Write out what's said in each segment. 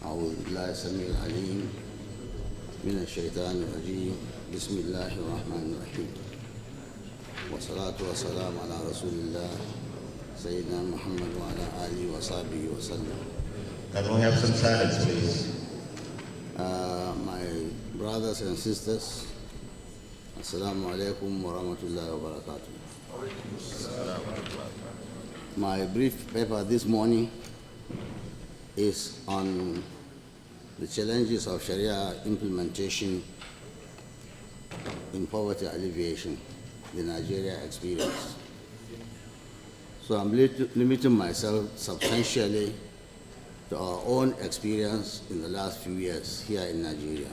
أعوذ بالله السميع العليم من الشيطان الرجيم بسم الله الرحمن الرحيم والصلاة والسلام على رسول الله سيدنا محمد وعلى آله وصحبه وسلم. Can we have some silence, please? My brothers and sisters, Assalamu alaikum wa rahmatullahi wa barakatuh. My brief paper this morning is on the challenges of Sharia implementation in poverty alleviation, the Nigeria experience. So I'm limiting myself substantially to our own experience in the last few years here in Nigeria.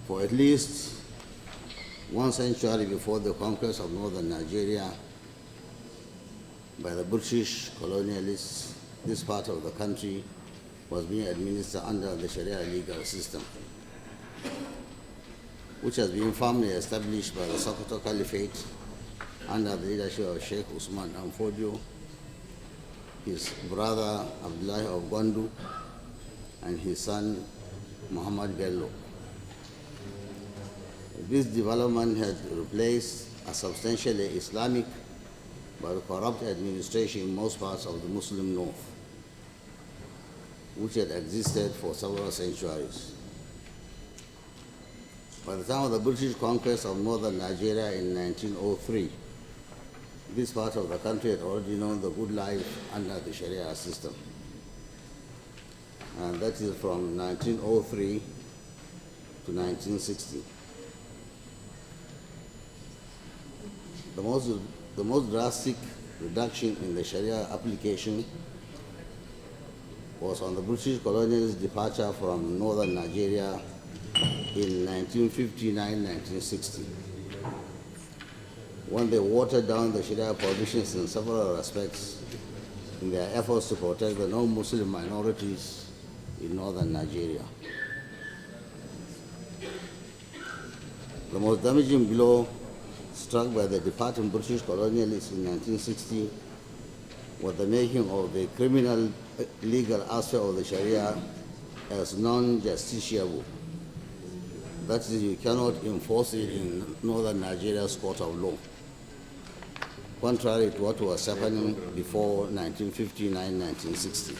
For at least 1 century before the conquest of northern Nigeria by the British colonialists, this part of the country was being administered under the Sharia legal system, which has been firmly established by the Sokoto Caliphate under the leadership of Sheikh Usman Amfodio, his brother Abdullah of Gwandu, and his son Muhammad Bello. This development had replaced a substantially Islamic but corrupt administration in most parts of the Muslim North, which had existed for several centuries. By the time of the British conquest of northern Nigeria in 1903, this part of the country had already known the good life under the Sharia system. And that is from 1903 to 1960. The most drastic reduction in the Sharia application was on the British colonialist departure from northern Nigeria in 1959-1960, when they watered down the Sharia provisions in several respects in their efforts to protect the non-Muslim minorities in northern Nigeria. The most damaging blow struck by the departing British colonialists in 1960 was the making of the criminal legal aspect of the Sharia as non-justiciable. That is, you cannot enforce it in northern Nigeria's court of law, contrary to what was happening before 1959-1960.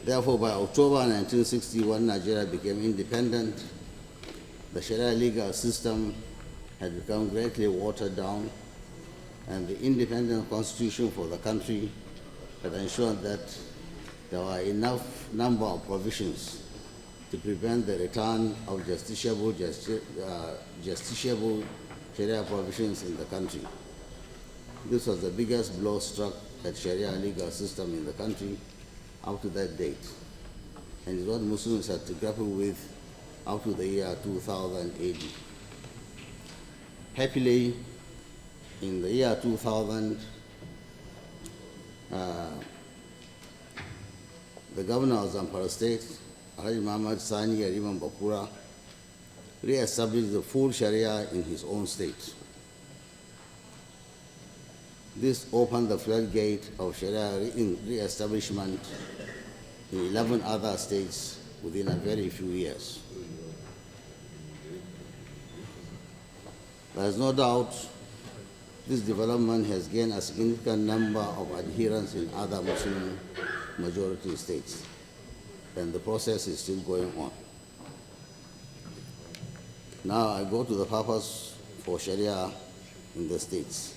Therefore, by October 1960, when Nigeria became independent, the Sharia legal system had become greatly watered down, and the independent constitution for the country had ensured that there were enough number of provisions to prevent the return of justiciable Sharia provisions in the country. This was the biggest blow struck at Sharia legal system in the country up to that date, and is what Muslims had to grapple with up to the year 2000 AD. Happily, in the year 2000, the governor of Zamfara State, Haji Muhammad Sani Yariman Bakura, re-established the full Sharia in his own state. This opened the floodgate of Sharia re-establishment in 11 other states within a very few years. There is no doubt this development has gained a significant number of adherents in other Muslim majority states, and the process is still going on. Now I go to the purpose for Sharia in the states.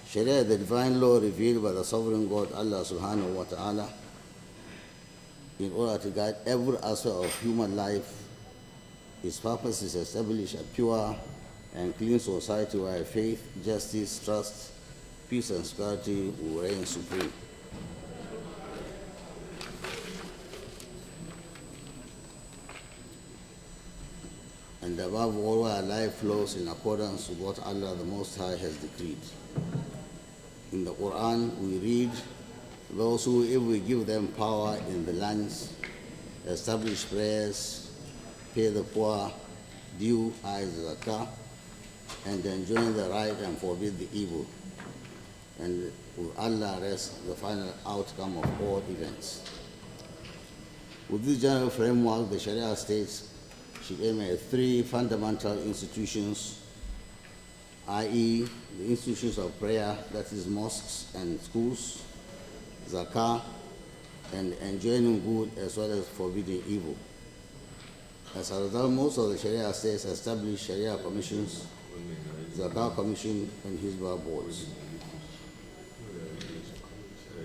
Sharia is the divine law revealed by the sovereign God, Allah subhanahu wa ta'ala, in order to guide every aspect of human life. Its purpose is to establish a pure and clean society where faith, justice, trust, peace, and security will reign supreme. And above all, where life flows in accordance with what Allah the Most High has decreed. In the Quran, we read, those who, if we give them power in the lands, establish prayers, pay the poor, due as zakah, and enjoin the right and forbid the evil. And with Allah rests the final outcome of all events. With this general framework, the Sharia states should aim at three fundamental institutions, i.e. the institutions of prayer, that is mosques and schools, zakah, and enjoining good as well as forbidding evil. As a result, most of the Sharia states establish Sharia commissions, zakah commission, and Hizbah boards.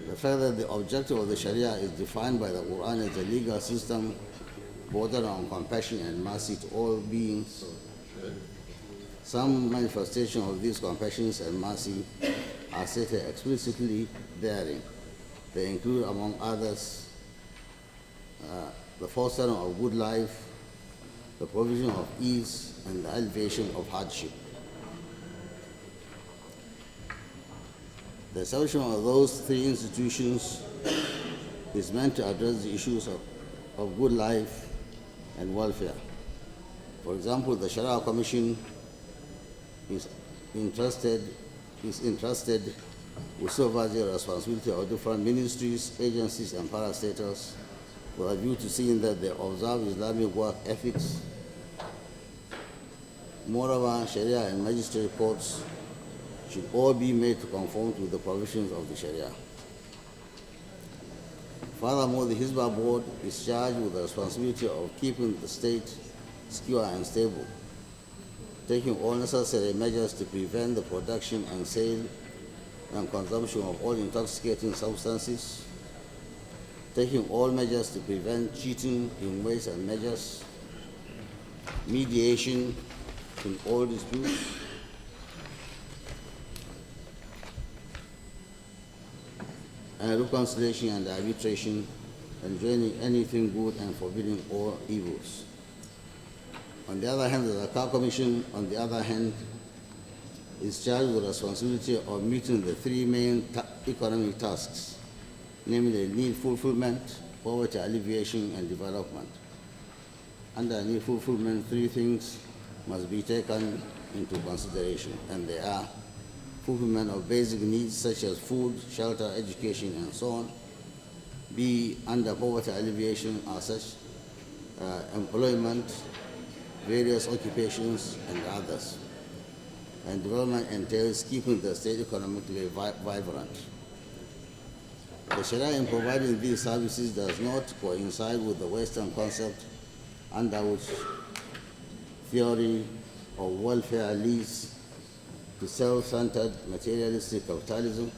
The fact that the objective of the Sharia is defined by the Quran as a legal system bordered on compassion and mercy to all beings. Some manifestations of these compassions and mercy are stated explicitly therein. They include, among others, the fostering of good life, the provision of ease, and the alleviation of hardship. The establishment of those three institutions is meant to address the issues of good life and welfare. For example, the Sharia Commission is entrusted with supervisory responsibility of different ministries, agencies, and parastatals with a view to seeing that they observe Islamic work ethics. Moreover, Sharia and magistrate courts should all be made to conform to the provisions of the Sharia. Furthermore, the Hizbah board is charged with the responsibility of keeping the state secure and stable, taking all necessary measures to prevent the production and sale and consumption of all intoxicating substances, taking all measures to prevent cheating in weights and measures, mediation in all disputes, and reconciliation and arbitration, enjoining anything good and forbidding all evils. On the other hand, the Zakah Commission, on the other hand, is charged with the responsibility of meeting the three main economic tasks, namely need fulfillment, poverty alleviation, and development. Under need fulfillment, three things must be taken into consideration, and they are fulfillment of basic needs such as food, shelter, education, and so on. B, under poverty alleviation are such employment, various occupations, and others. And development entails keeping the state economically vibrant. The Sharia in providing these services does not coincide with the Western concept under which theory of welfare leads to self-centered materialistic capitalism,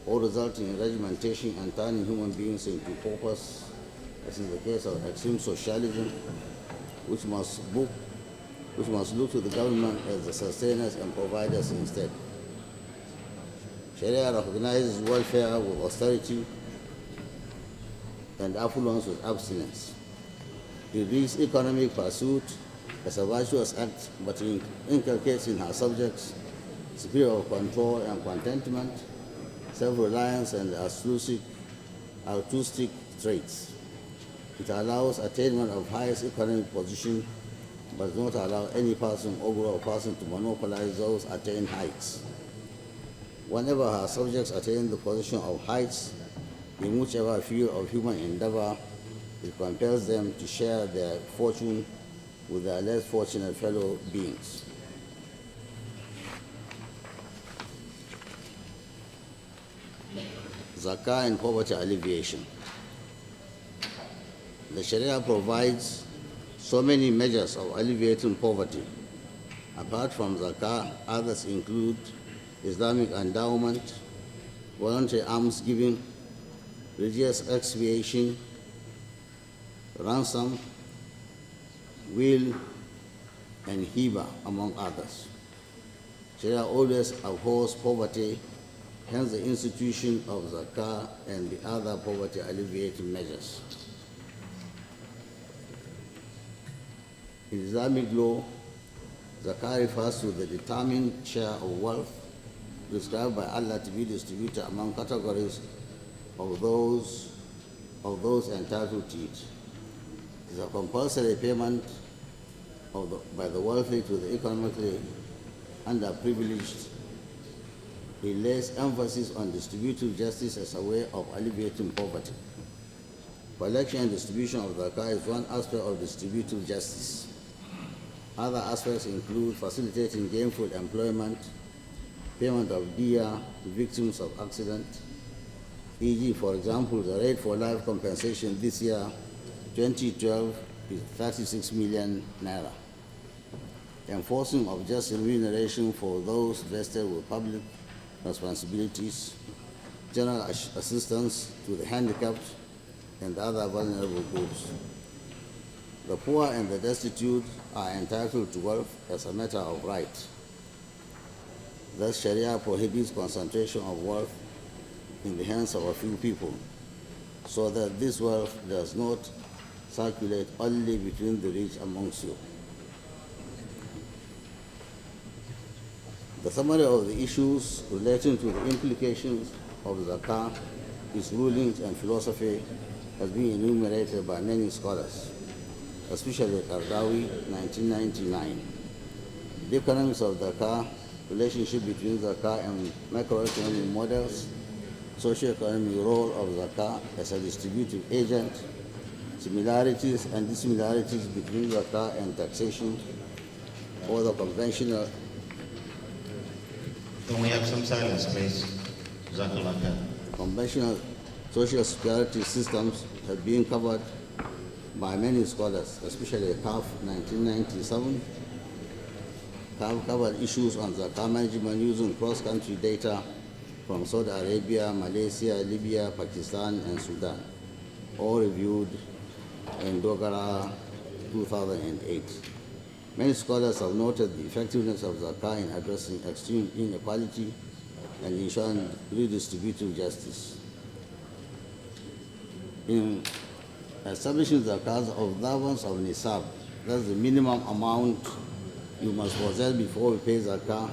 or resulting in regimentation and turning human beings into paupers, as in the case of extreme socialism, which must look to the government as the sustainers and providers instead. Sharia recognizes welfare with austerity and affluence with abstinence. It reads economic pursuit as a virtuous act, but inculcates in her subjects spirit of control and contentment, self-reliance, and altruistic traits. It allows attainment of highest economic position, but does not allow any person or group of persons to monopolize those attained heights. Whenever her subjects attain the position of heights in whichever field of human endeavor, it compels them to share their fortune with their less fortunate fellow beings. Zakah and poverty alleviation. The Sharia provides so many measures of alleviating poverty. Apart from zakah, others include Islamic endowment, voluntary alms giving, religious expiation, ransom, will, and hiba, among others. Sharia always abhors poverty, hence the institution of zakah and the other poverty alleviating measures. In Islamic law, zakah refers to the determined share of wealth prescribed by Allah to be distributed among categories of those entitled to it. It is a compulsory payment by the wealthy to the economically underprivileged. He lays emphasis on distributive justice as a way of alleviating poverty. Collection and distribution of zakah is one aspect of distributive justice. Other aspects include facilitating gainful employment, payment of diya to victims of accident, e.g., for example, the rate for life compensation this year, 2012, is 36 million naira. Enforcing of just remuneration for those vested with public responsibilities, general assistance to the handicapped and other vulnerable groups. The poor and the destitute are entitled to wealth as a matter of right. Thus, Sharia prohibits concentration of wealth in the hands of a few people, so that this wealth does not circulate only between the rich amongst you. The summary of the issues relating to the implications of zakah, its rulings and philosophy has been enumerated by many scholars, especially Qardawi, 1999. The economics of zakah, relationship between zakah and macroeconomic models, socio-economic role of zakah as a distributive agent, similarities and dissimilarities between zakah and taxation, or the conventional. Can we have some silence, please? Jazakallah khair. Conventional social security systems have been covered by many scholars, especially CAF 1997. CAF covered issues on zakah management using cross-country data from Saudi Arabia, Malaysia, Libya, Pakistan, and Sudan, all reviewed in Dogara 2008. Many scholars have noted the effectiveness of zakah in addressing extreme inequality and ensuring redistributive justice. In establishing zakah's observance of nisab, that's the minimum amount you must possess before you pay zakah.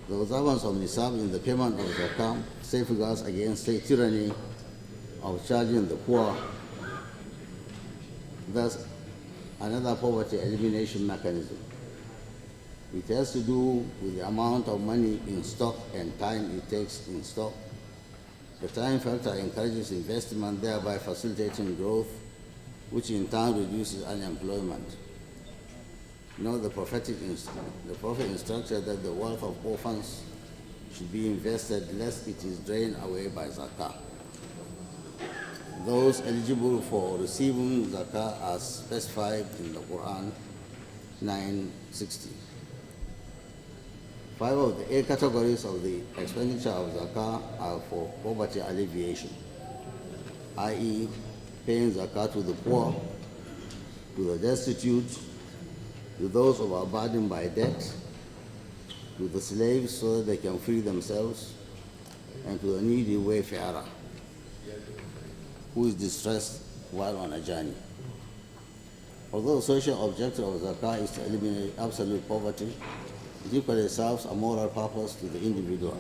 The observance of nisab in the payment of zakah safeguards against state tyranny of charging the poor. Thus, another poverty elimination mechanism. It has to do with the amount of money in stock and time it takes in stock. The time factor encourages investment, thereby facilitating growth, which in turn reduces unemployment. The Prophet instructed that the wealth of orphans should be invested lest it is drained away by zakah. Those eligible for receiving zakah are specified in the Quran 960. 5 of the 8 categories of the expenditure of zakah are for poverty alleviation, i.e., paying zakah to the poor, to the destitute, to those overburdened by debt, to the slaves so that they can free themselves, and to the needy wayfarer who is distressed while on a journey. Although the social objective of zakah is to eliminate absolute poverty, it equally serves a moral purpose to the individual.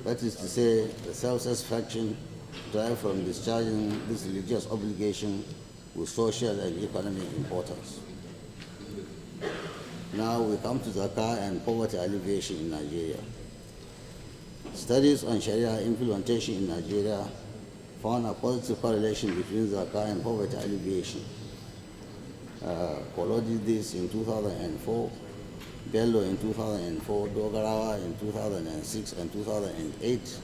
That is to say, the self-satisfaction derived from discharging this religious obligation with social and economic importance. Now we come to zakah and poverty alleviation in Nigeria. Studies on Sharia implementation in Nigeria found a positive correlation between zakah and poverty alleviation. Kolo did this in 2004, Bello in 2004, Dogarawa in 2006 and 2008,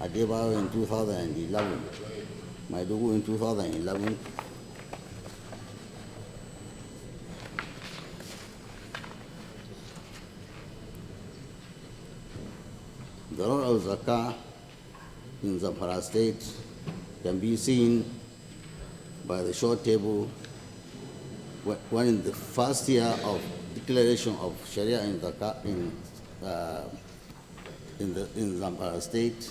Adebayo in 2011, Maidugu in 2011, the role of zakah in Zamfara state can be seen by the short table when in the first year of declaration of Sharia in zakah in Zamfara state,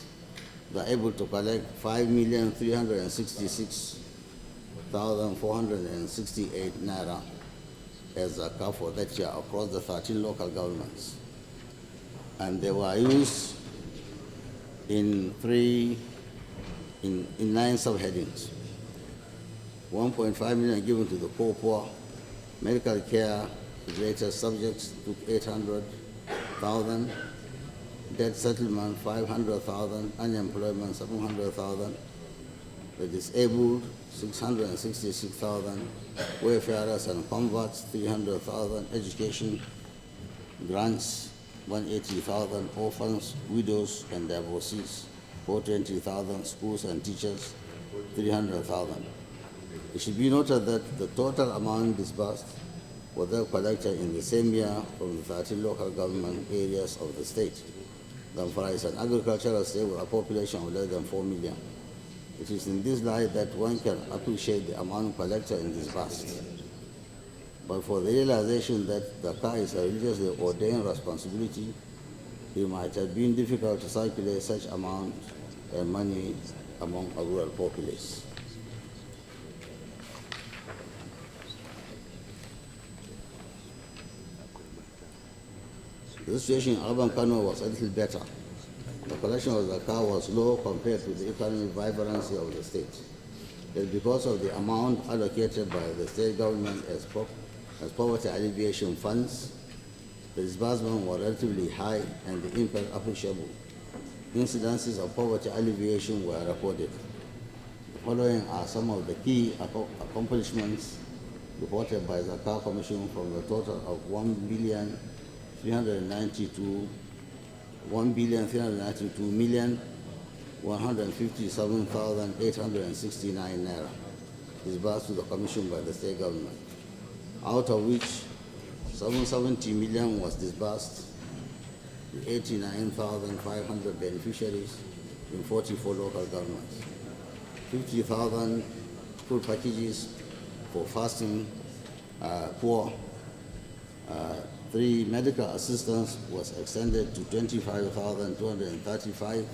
they are able to collect 5,366,468 naira as zakah for that year across the 13 local governments, and they were used in 9 subheadings. 1.5 million given to the poor. Medical care related subjects took 800,000. Debt settlement 500,000. Unemployment 700,000. The disabled 666,000. Wayfarers and converts 300,000. Education grants 180,000. Orphans, widows, and divorcees 420,000. Schools and teachers 300,000. It should be noted that the total amount disbursed was then collected in the same year from the 13 local government areas of the state. Zamfara is an agricultural state with a population of less than 4 million. It is in this light that one can appreciate the amount collected and disbursed. But for the realization that the car is a religiously ordained responsibility, it might have been difficult to circulate such amount and money among a rural populace. The situation in urban Kano was a little better. The collection of the car was low compared to the economic vibrancy of the state. But because of the amount allocated by the state government as poverty alleviation funds, the disbursement was relatively high and the impact appreciable. Incidences of poverty alleviation were recorded. The following are some of the key accomplishments reported by the Car Commission from the total of 1,392,157,869 naira disbursed to the Commission by the state government, out of which 770 million was disbursed to 89,500 beneficiaries in 44 local governments, 50,000 food packages for fasting poor. 3 medical assistance was extended to 25,235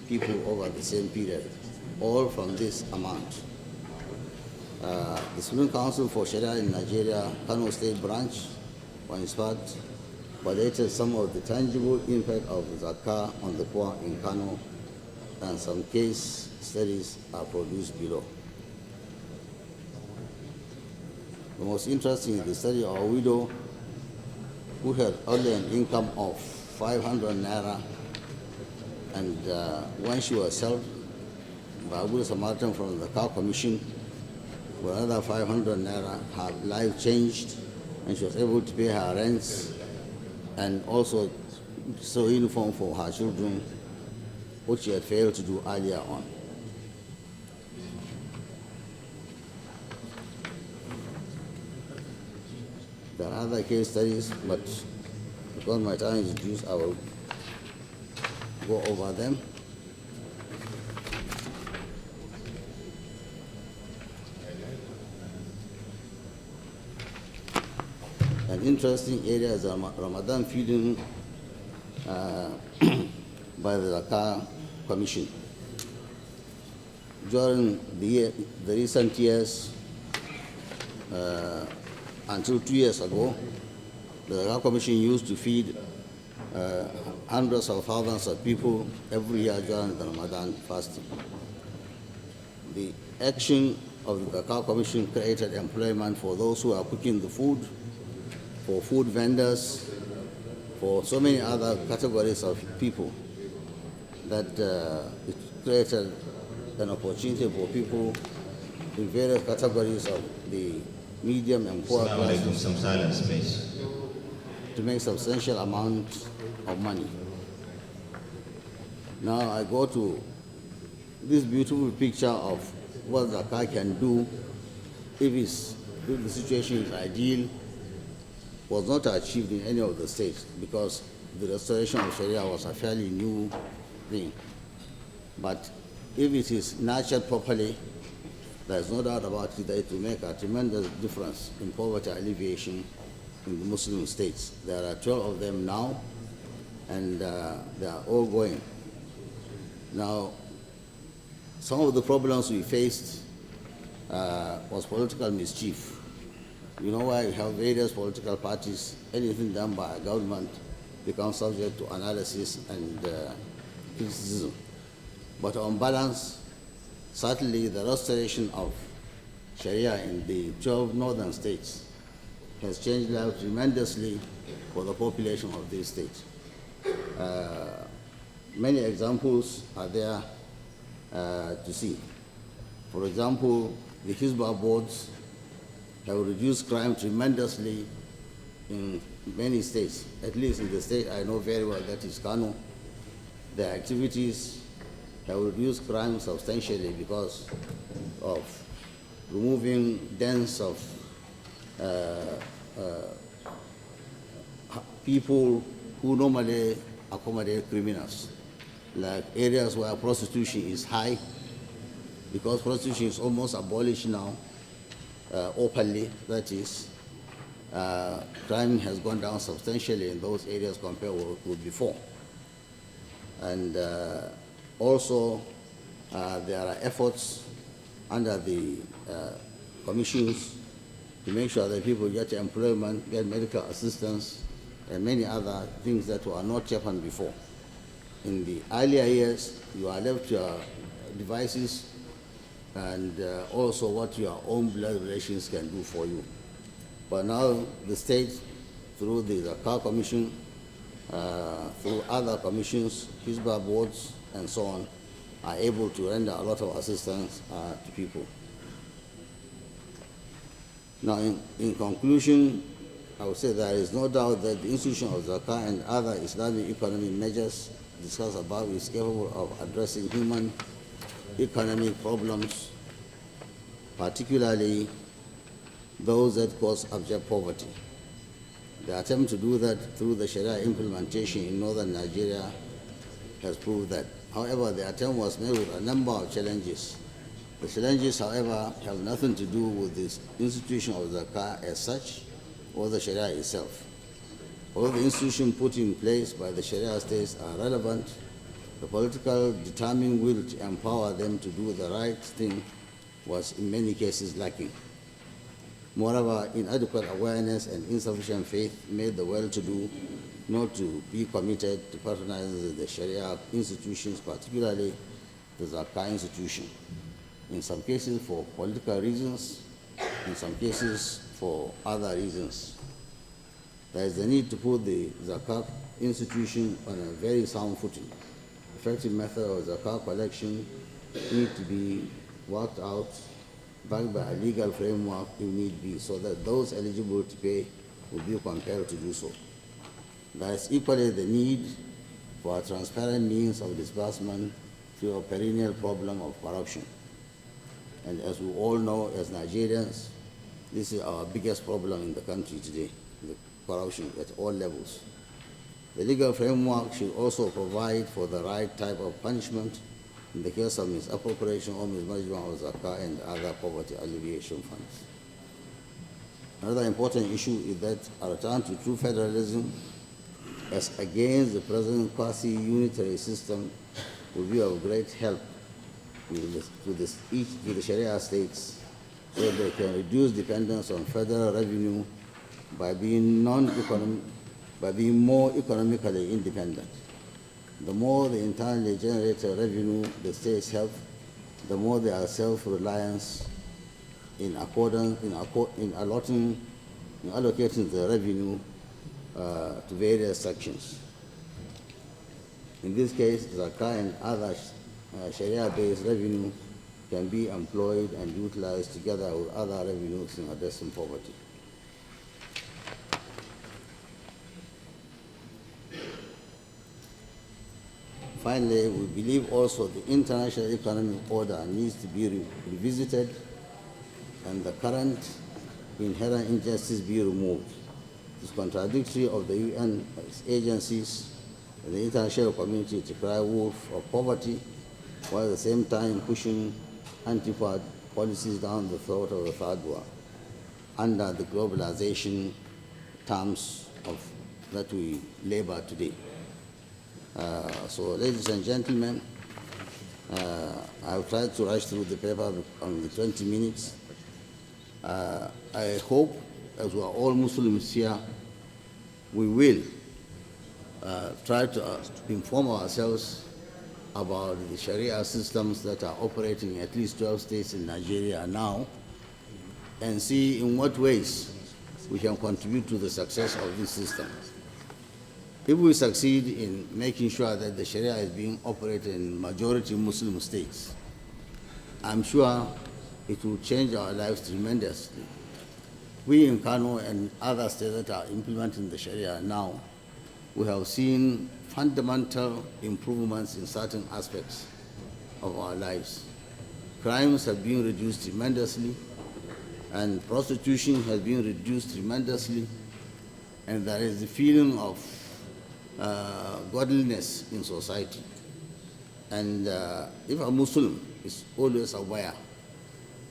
people over the same period, all from this amount. The Supreme Council for Sharia in Nigeria, Kano State Branch, for its part, validated some of the tangible impact of Zakah on the poor in Kano, and some case studies are produced below. The most interesting is the study of a widow who had only an income of 500 naira, and when she was helped by a good Samaritan from the Car Commission with another 500 naira, her life changed and she was able to pay her rents and also sew uniform for her children, which she had failed to do earlier on. There are other case studies, but because my time is reduced, I will go over them. An interesting area is Ramadan feeding by the Zakah Commission. During the recent years, until 2 years ago, the Zakah Commission used to feed hundreds of thousands of people every year during the Ramadan fasting. The action of the Zakah Commission created employment for those who are cooking the food, for food vendors, for so many other categories of people, that it created an opportunity for people in various categories of the medium and poor classes Some silence, please. to make substantial amounts of money. Now I go to this beautiful picture of what Zakah can do if the situation is ideal. Was not achieved in any of the states because the restoration of Sharia was a fairly new thing. But if it is nurtured properly, there is no doubt about it that it will make a tremendous difference in poverty alleviation in the Muslim states. There are 12 of them now, and they are all going. Now, some of the problems we faced was political mischief. You know why you have various political parties, anything done by a government becomes subject to analysis and criticism. But on balance, certainly the restoration of Sharia in the 12 northern states has changed life tremendously for the population of these states. Many examples are there to see. For example, the Hizbah boards have reduced crime tremendously in many states, at least in the state I know very well, that is Kano. Their activities have reduced crime substantially because of removing dens of people who normally accommodate criminals, like areas where prostitution is high, because prostitution is almost abolished now, openly, that is, crime has gone down substantially in those areas compared with before. And also, there are efforts under the commissions to make sure that people get employment, get medical assistance, and many other things that were not happened before. In the earlier years, you are left to your devices and also what your own blood relations can do for you. But now the state, through the Zakah Commission, through other commissions, Hizbah boards, and so on, are able to render a lot of assistance to people. Now, in conclusion, I would say there is no doubt that the institution of Zakah and other Islamic economic measures discussed above is capable of addressing human economic problems, particularly those that cause abject poverty. The attempt to do that through the Sharia implementation in northern Nigeria has proved that. However, the attempt was made with a number of challenges. The challenges, however, have nothing to do with the institution of Zakah as such or the Sharia itself. All the institutions put in place by the Sharia states are relevant. The political determined will to empower them to do the right thing was in many cases lacking. Moreover, inadequate awareness and insufficient faith made the well-to-do not to be committed to patronizing the Sharia institutions, particularly the Zakah institution. In some cases for political reasons, in some cases for other reasons. There is the need to put the Zakah institution on a very sound footing. Effective method of Zakah collection need to be worked out, backed by a legal framework if need be, so that those eligible to pay will be compelled to do so. There is equally the need for a transparent means of disbursement through a perennial problem of corruption. And as we all know, as Nigerians, this is our biggest problem in the country today, the corruption at all levels. The legal framework should also provide for the right type of punishment in the case of misappropriation or mismanagement of Zakah and other poverty alleviation funds. Another important issue is that a return to true federalism as against the present quasi-unitary system will be of great help to the Sharia states so that they can reduce dependence on federal revenue by being more economically independent. The more the internally generated revenue the states have, the more they are self-reliance in allocating the revenue to various sections. In this case, Zakah and other Sharia-based revenue can be employed and utilized together with other revenues in addressing poverty. Finally, we believe also the international economic order needs to be revisited and the current inherent injustice be removed. It is contradictory of the UN agencies and the international community to cry wolf of poverty, while at the same time pushing anti-poor policies down the throat of the third world under the globalization terms of that we labor today. So, ladies and gentlemen, I've tried to rush through the paper on the 20 minutes. I hope, as we are all Muslims here, we will try to inform ourselves about the Sharia systems that are operating in at least 12 states in Nigeria now, and see in what ways we can contribute to the success of this system. If we succeed in making sure that the Sharia is being operated in majority Muslim states, I'm sure it will change our lives tremendously. We in Kano and other states that are implementing the Sharia now, we have seen fundamental improvements in certain aspects of our lives. Crimes have been reduced tremendously, and prostitution has been reduced tremendously, and there is a feeling of godliness in society. And if a Muslim is always aware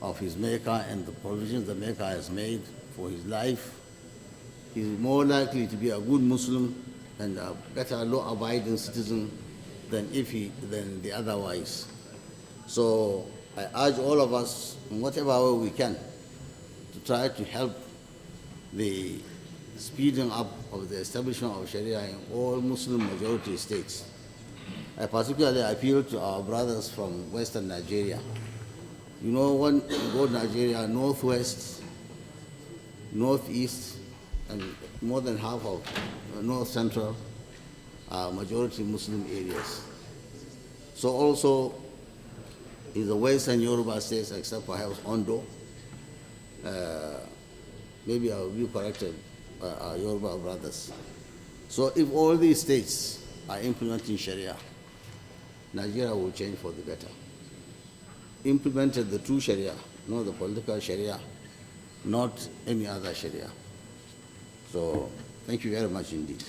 of his Maker and the provisions the Maker has made for his life, he is more likely to be a good Muslim and a better law-abiding citizen than the otherwise. So I urge all of us, in whatever way we can, to try to help the speeding up of the establishment of Sharia in all Muslim majority states. I particularly appeal to our brothers from Western Nigeria. You know, when you go to Nigeria, Northwest, Northeast, and more than half of North Central are majority Muslim areas. So also in the Western Yoruba states, except perhaps Ondo, maybe I will be corrected by our Yoruba brothers. So if all these states are implementing Sharia, Nigeria will change for the better. Implemented the true Sharia, not the political Sharia, not any other Sharia. So thank you very much indeed.